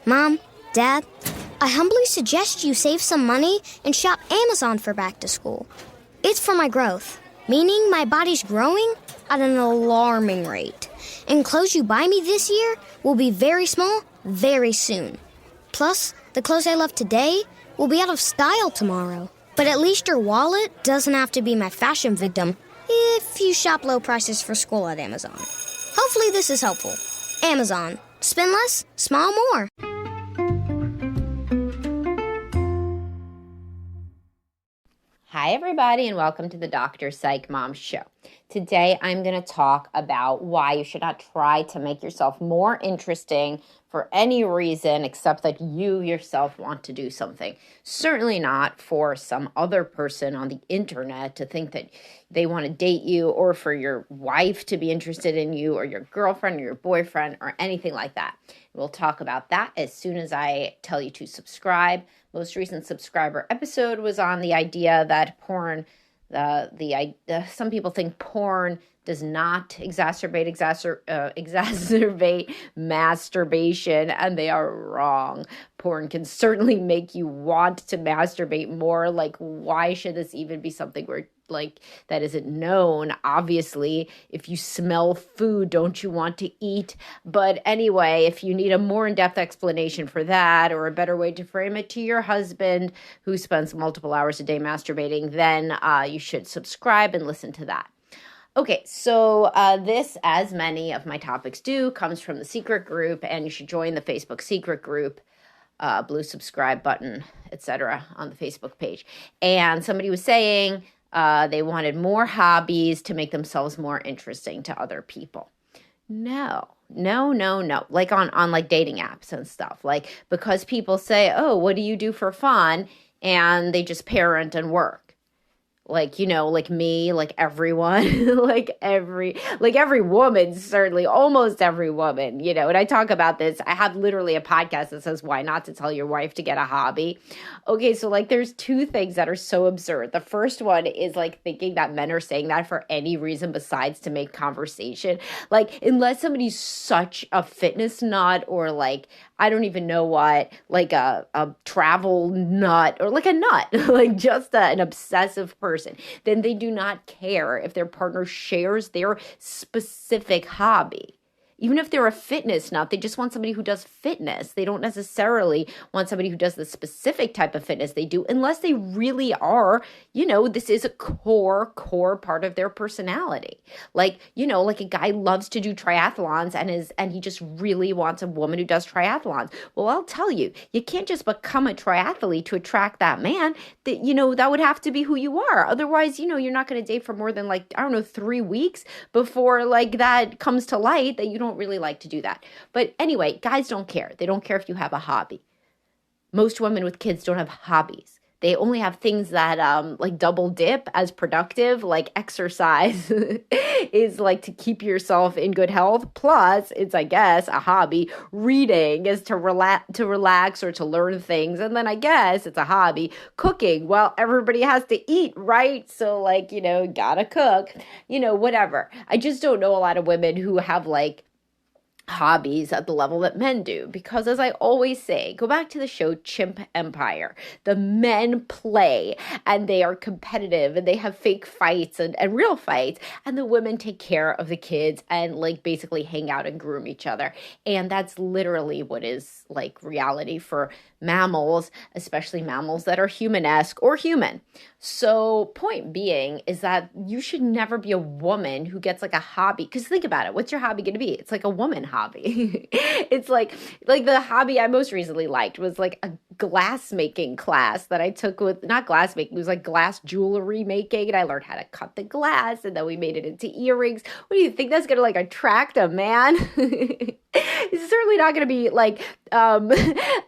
Mom, Dad, I humbly suggest you save some money and shop Amazon for back to school. It's for my growth, meaning my body's growing at an alarming rate. And clothes you buy me this year will be very small very soon. Plus, the clothes I love today will be out of style tomorrow. But at least your wallet doesn't have to be my fashion victim if you shop low prices for school at Amazon. Hopefully this is helpful. Amazon. Spend less, smile more. Hi, everybody, and welcome to the Dr. Psych Mom Show. Today, I'm going to talk about why you should not try to make yourself more interesting for any reason except that you yourself want to do something. Certainly not for some other person on the internet to think that they want to date you, or for your wife to be interested in you, or your girlfriend or your boyfriend or anything like that. We'll talk about that as soon as I tell you to subscribe. Most recent subscriber episode was on the idea that porn, some people think porn does not exacerbate masturbation, and they are wrong. Porn can certainly make you want to masturbate more. Like, why should this even be something where that isn't known? Obviously, if you smell food, don't you want to eat? But anyway, if you need a more in-depth explanation for that, or a better way to frame it to your husband who spends multiple hours a day masturbating, then you should subscribe and listen to that. Okay, so this, as many of my topics do, comes from the secret group, and you should join the Facebook secret group, blue subscribe button, etc. on the Facebook page. And somebody was saying they wanted more hobbies to make themselves more interesting to other people. No. Like on like dating apps and stuff. Like, because people say, oh, what do you do for fun? And they just parent and work. Like, like me, like everyone, like every woman, certainly, almost every woman, and I talk about this. I have literally a podcast that says why not to tell your wife to get a hobby. Okay, so there's two things that are so absurd. The first one is thinking that men are saying that for any reason besides to make conversation. Unless somebody's such a fitness nut, or I don't even know what, a travel nut, or a nut, just an obsessive person, then they do not care if their partner shares their specific hobby. Even if they're a fitness nut, they just want somebody who does fitness. They don't necessarily want somebody who does the specific type of fitness they do, unless they really are, this is a core part of their personality. A guy loves to do triathlons and he just really wants a woman who does triathlons. Well, I'll tell you, you can't just become a triathlete to attract that man. That would have to be who you are. Otherwise, you're not going to date for more than 3 weeks before that comes to light that you don't really like to do that. But anyway, guys don't care. They don't care if you have a hobby. Most women with kids don't have hobbies. They only have things that double dip as productive, like exercise is to keep yourself in good health. Plus, it's, I guess, a hobby. Reading is to relax or to learn things. And then I guess it's a hobby. Cooking, well, everybody has to eat, right? So gotta cook, whatever. I just don't know a lot of women who have hobbies at the level that men do, because as I always say, go back to the show Chimp Empire. The men play and they are competitive and they have fake fights and real fights, and the women take care of the kids and basically hang out and groom each other. And that's literally what is reality for mammals, especially mammals that are human-esque or human. So point being is that you should never be a woman who gets a hobby. Because think about it. What's your hobby going to be? It's a woman hobby. It's like the hobby I most recently liked was a glass making class that I took with, not glass making, it was glass jewelry making. And I learned how to cut the glass, and then we made it into earrings. What do you think that's going to attract a man? It's certainly not going to be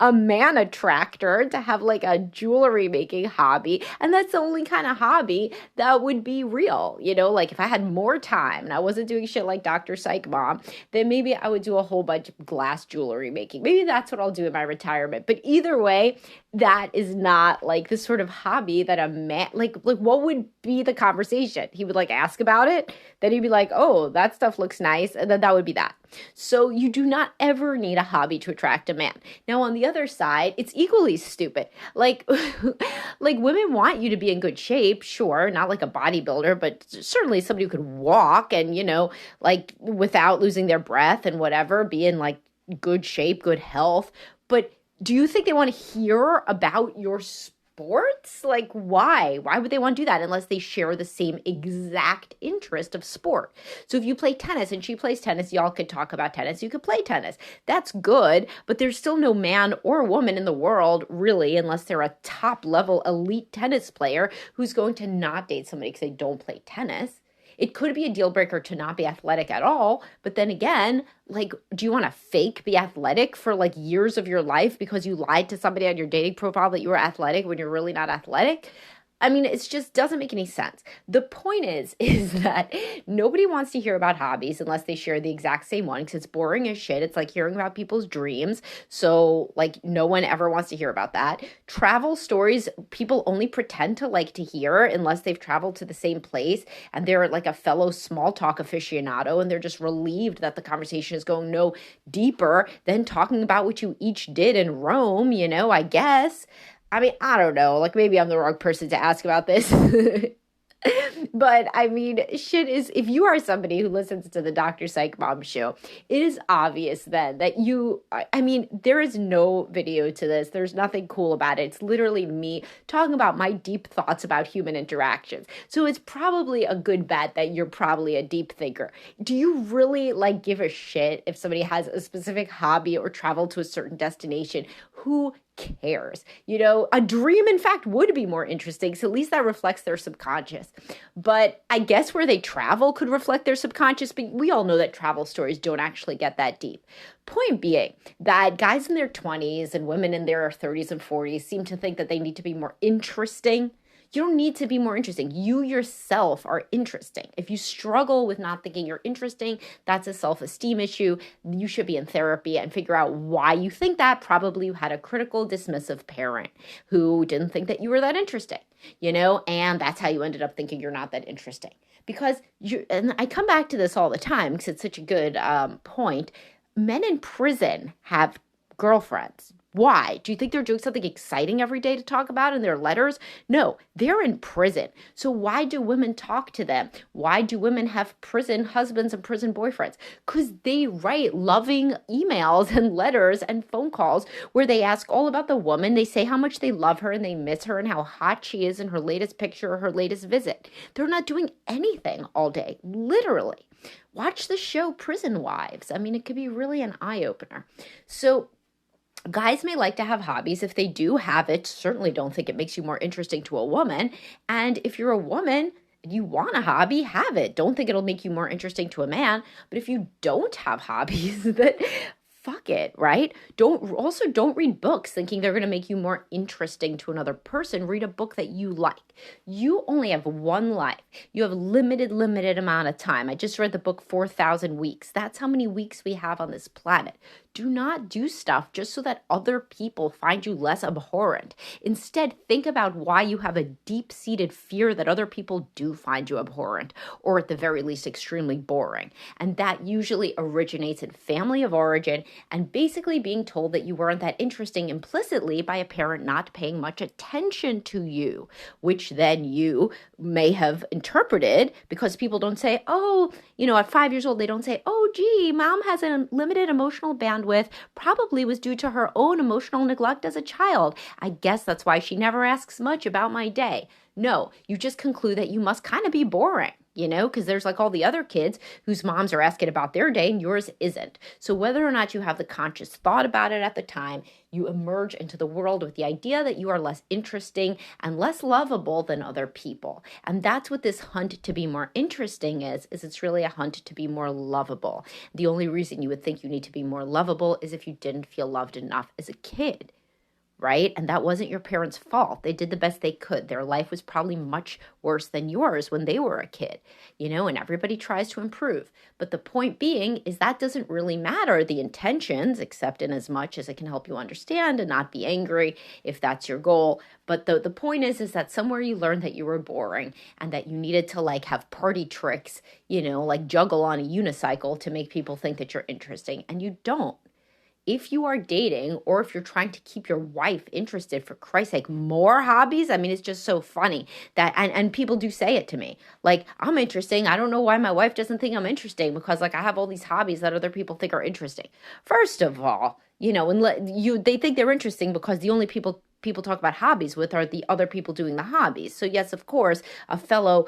a man attractor to have a jewelry making hobby. And that's the only kind of hobby that would be real. If I had more time and I wasn't doing shit like Dr. Psych Mom, then maybe I would do a whole bunch of glass jewelry making. Maybe that's what I'll do in my retirement. But either way, okay? That is not like the sort of hobby that a man, like what would be the conversation? He would like ask about it. Then he'd be like, oh, that stuff looks nice. And then that would be that. So you do not ever need a hobby to attract a man. Now, on the other side, it's equally stupid. Like, like women want you to be in good shape, sure, not like a bodybuilder, but certainly somebody who could walk and, like without losing their breath and whatever, be in like good shape, good health. But do you think they want to hear about your sports? Like, why? Why would they want to do that unless they share the same exact interest of sport? So if you play tennis and she plays tennis, y'all could talk about tennis. You could play tennis. That's good, but there's still no man or woman in the world, really, unless they're a top-level elite tennis player who's going to not date somebody because they don't play tennis. It could be a deal breaker to not be athletic at all. But then again, like, do you want to fake be athletic for like years of your life because you lied to somebody on your dating profile that you were athletic when you're really not athletic? I mean, it just doesn't make any sense. The point is that nobody wants to hear about hobbies unless they share the exact same one because it's boring as shit. It's like hearing about people's dreams. So like no one ever wants to hear about that. Travel stories, people only pretend to like to hear unless they've traveled to the same place and they're like a fellow small talk aficionado and they're just relieved that the conversation is going no deeper than talking about what you each did in Rome, I guess. I mean, I don't know, like maybe I'm the wrong person to ask about this. But I mean, shit is, if you are somebody who listens to the Dr. Psych Mom show, it is obvious then that I mean, there is no video to this. There's nothing cool about it. It's literally me talking about my deep thoughts about human interactions. So it's probably a good bet that you're probably a deep thinker. Do you really like give a shit if somebody has a specific hobby or travel to a certain destination? Who cares? A dream, in fact, would be more interesting. So at least that reflects their subconscious. But I guess where they travel could reflect their subconscious. But we all know that travel stories don't actually get that deep. Point being that guys in their 20s and women in their 30s and 40s seem to think that they need to be more interesting. You don't need to be more interesting. You yourself are interesting. If you struggle with not thinking you're interesting, that's a self-esteem issue. You should be in therapy and figure out why you think that. Probably you had a critical, dismissive parent who didn't think that you were that interesting, and that's how you ended up thinking you're not that interesting. Because and I come back to this all the time because it's such a good point. Men in prison have girlfriends. Why? Do you think they're doing something exciting every day to talk about in their letters? No, they're in prison. So why do women talk to them? Why do women have prison husbands and prison boyfriends? Because they write loving emails and letters and phone calls where they ask all about the woman. They say how much they love her and they miss her and how hot she is in her latest picture or her latest visit. They're not doing anything all day, literally. Watch the show Prison Wives. I mean, it could be really an eye-opener. So guys may like to have hobbies. If they do have it, certainly don't think it makes you more interesting to a woman. And if you're a woman and you want a hobby, have it. Don't think it'll make you more interesting to a man. But if you don't have hobbies, then fuck it, right? Don't read books thinking they're going to make you more interesting to another person. Read a book that you like. You only have one life. You have limited amount of time. I just read the book 4,000 Weeks. That's how many weeks we have on this planet. Do not do stuff just so that other people find you less abhorrent. Instead, think about why you have a deep-seated fear that other people do find you abhorrent, or at the very least extremely boring. And that usually originates in family of origin and basically being told that you weren't that interesting implicitly by a parent not paying much attention to you, which then you may have interpreted because people don't say, oh, at 5 years old, they don't say, oh, gee, mom has a limited emotional bandwidth, probably was due to her own emotional neglect as a child. I guess that's why she never asks much about my day. No, you just conclude that you must kind of be boring, because there's like all the other kids whose moms are asking about their day and yours isn't. So whether or not you have the conscious thought about it at the time, you emerge into the world with the idea that you are less interesting and less lovable than other people. And that's what this hunt to be more interesting is it's really a hunt to be more lovable. The only reason you would think you need to be more lovable is if you didn't feel loved enough as a kid. right? And that wasn't your parents' fault. They did the best they could. Their life was probably much worse than yours when they were a kid, and everybody tries to improve. But the point being is that doesn't really matter, the intentions, except in as much as it can help you understand and not be angry if that's your goal. But the point is that somewhere you learned that you were boring and that you needed to like have party tricks, like juggle on a unicycle to make people think that you're interesting, and you don't. If you are dating or if you're trying to keep your wife interested, for Christ's sake, more hobbies. I mean, it's just so funny that, and people do say it to me, like, I'm interesting. I don't know why my wife doesn't think I'm interesting, because like I have all these hobbies that other people think are interesting. First of all, they think they're interesting because the only people talk about hobbies with are the other people doing the hobbies. So yes, of course, a fellow,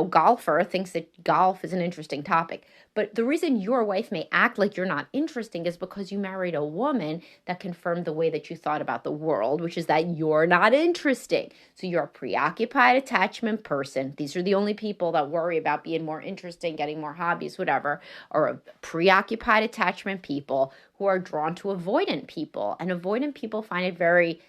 golfer thinks that golf is an interesting topic. But the reason your wife may act like you're not interesting is because you married a woman that confirmed the way that you thought about the world, which is that you're not interesting. So you're a preoccupied attachment person. These are the only people that worry about being more interesting, getting more hobbies, whatever, or preoccupied attachment people who are drawn to avoidant people. And avoidant people find it very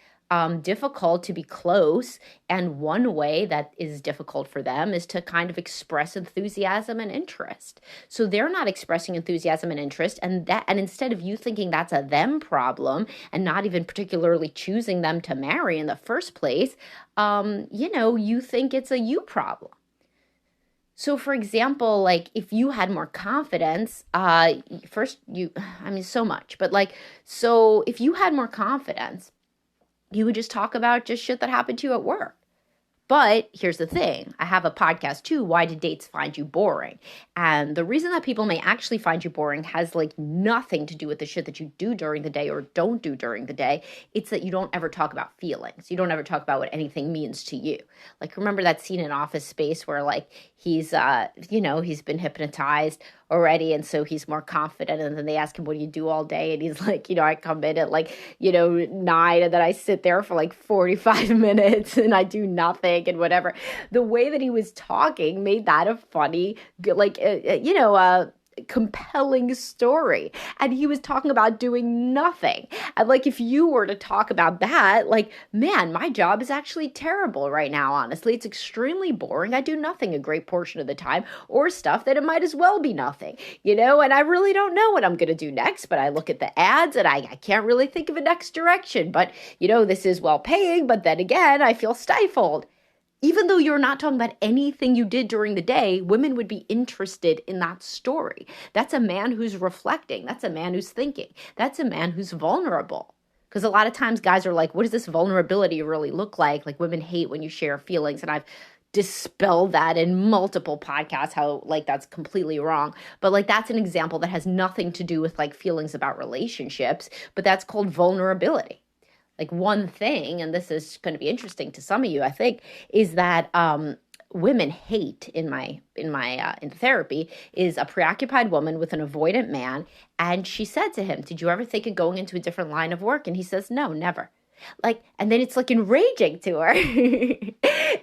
difficult to be close. And one way that is difficult for them is to kind of express enthusiasm and interest. So they're not expressing enthusiasm and interest. And instead of you thinking that's a them problem and not even particularly choosing them to marry in the first place, you think it's a you problem. So for example, like if you had more confidence, so much, but so if you had more confidence, you would just talk about just shit that happened to you at work. But here's the thing. I have a podcast too, Why Do Dates Find You Boring? And the reason that people may actually find you boring has nothing to do with the shit that you do during the day or don't do during the day. It's that you don't ever talk about feelings. You don't ever talk about what anything means to you. Remember that scene in Office Space where he's been hypnotized already, and so he's more confident, and then they ask him, what do you do all day? And he's like, I come in at 9, and then I sit there for 45 minutes and I do nothing and whatever. The way that he was talking made that a funny, compelling story. And he was talking about doing nothing. And if you were to talk about that, man, my job is actually terrible right now, honestly. It's extremely boring. I do nothing a great portion of the time, or stuff that it might as well be nothing, and I really don't know what I'm going to do next, but I look at the ads and I can't really think of a next direction. But, this is well paying, but then again, I feel stifled. Even though you're not talking about anything you did during the day, women would be interested in that story. That's a man who's reflecting. That's a man who's thinking. That's a man who's vulnerable. Because a lot of times guys are like, what does this vulnerability really look like? Women hate when you share feelings. And I've dispelled that in multiple podcasts, how that's completely wrong. But that's an example that has nothing to do with feelings about relationships, but that's called vulnerability. One thing, and this is going to be interesting to some of you, I think, is that women hate in therapy is a preoccupied woman with an avoidant man. And she said to him, did you ever think of going into a different line of work? And he says, no, never. And then it's enraging to her.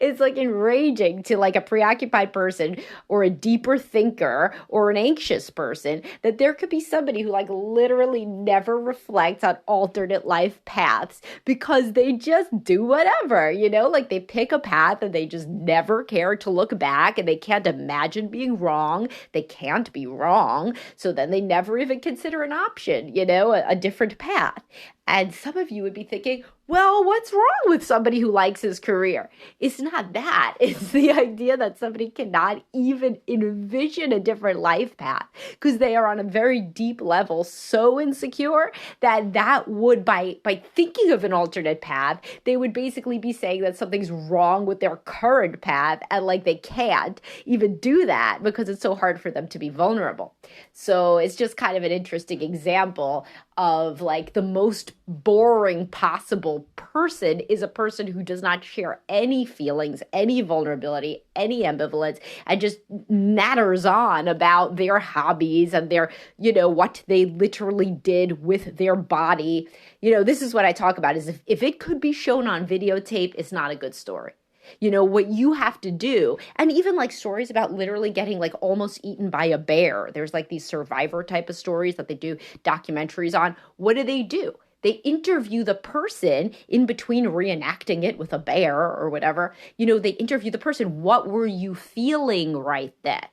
It's enraging to a preoccupied person or a deeper thinker or an anxious person that there could be somebody who literally never reflects on alternate life paths because they just do whatever, they pick a path and they just never care to look back, and they can't imagine being wrong. They can't be wrong. So then they never even consider an option, a different path. And some of you would be thinking, well, what's wrong with somebody who likes his career? It's not that. It's the idea that somebody cannot even envision a different life path because they are on a very deep level so insecure that would, by thinking of an alternate path, they would basically be saying that something's wrong with their current path, and they can't even do that because it's so hard for them to be vulnerable. So it's just kind of an interesting example of the most boring possible person is a person who does not share any feelings, any vulnerability, any ambivalence, and just natters on about their hobbies and their, what they literally did with their body. This is what I talk about, is if it could be shown on videotape, it's not a good story. What you have to do, and even stories about literally getting almost eaten by a bear. There's these survivor type of stories that they do documentaries on. What do? They interview the person in between reenacting it with a bear or whatever. They interview the person. What were you feeling right then?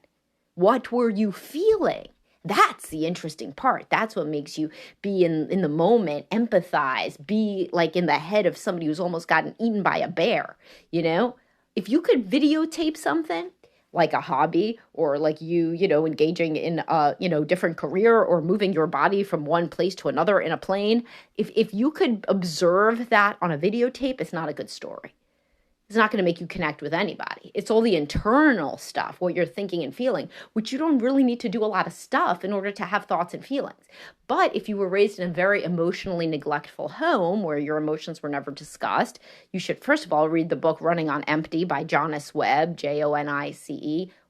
What were you feeling? That's the interesting part. That's what makes you be in the moment, empathize, be like in the head of somebody who's almost gotten eaten by a bear, If you could videotape something like a hobby or like engaging in a, different career or moving your body from one place to another in a plane, if you could observe that on a videotape, it's not a good story. It's not going to make you connect with anybody. It's all the internal stuff, what you're thinking and feeling, which you don't really need to do a lot of stuff in order to have thoughts and feelings. But if you were raised in a very emotionally neglectful home where your emotions were never discussed, you should first of all read the book Running on Empty by Jonice Webb, Jonice,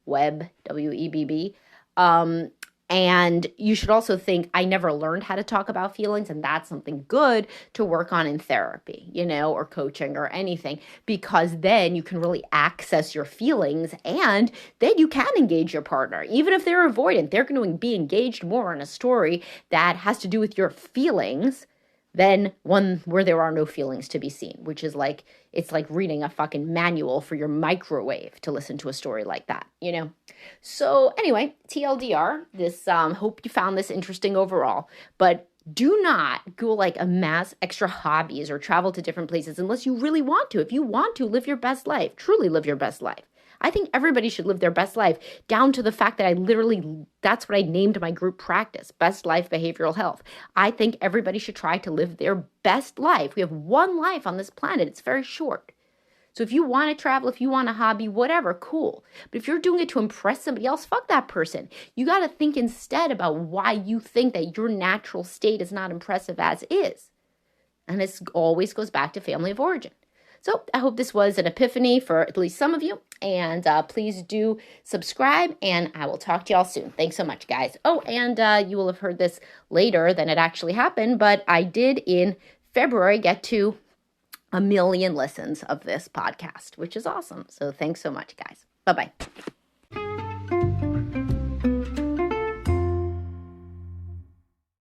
Webb, Webb. And you should also think, I never learned how to talk about feelings, and that's something good to work on in therapy, or coaching or anything, because then you can really access your feelings and then you can engage your partner. Even if they're avoidant, they're going to be engaged more in a story that has to do with your feelings than one where there are no feelings to be seen, which is like, it's like reading a fucking manual for your microwave to listen to a story like that, So anyway, TLDR, hope you found this interesting overall, but do not go like amass extra hobbies or travel to different places unless you really want to. If you want to, live your best life, truly live your best life. I think everybody should live their best life, down to the fact that that's what I named my group practice, Best Life Behavioral Health. I think everybody should try to live their best life. We have one life on this planet. It's very short. So if you want to travel, if you want a hobby, whatever, cool. But if you're doing it to impress somebody else, fuck that person. You got to think instead about why you think that your natural state is not impressive as is. And this always goes back to family of origin. So I hope this was an epiphany for at least some of you. And please do subscribe, and I will talk to y'all soon. Thanks so much, guys. Oh, and you will have heard this later than it actually happened, but I did in February get to 1 million listens of this podcast, which is awesome. So thanks so much, guys. Bye-bye.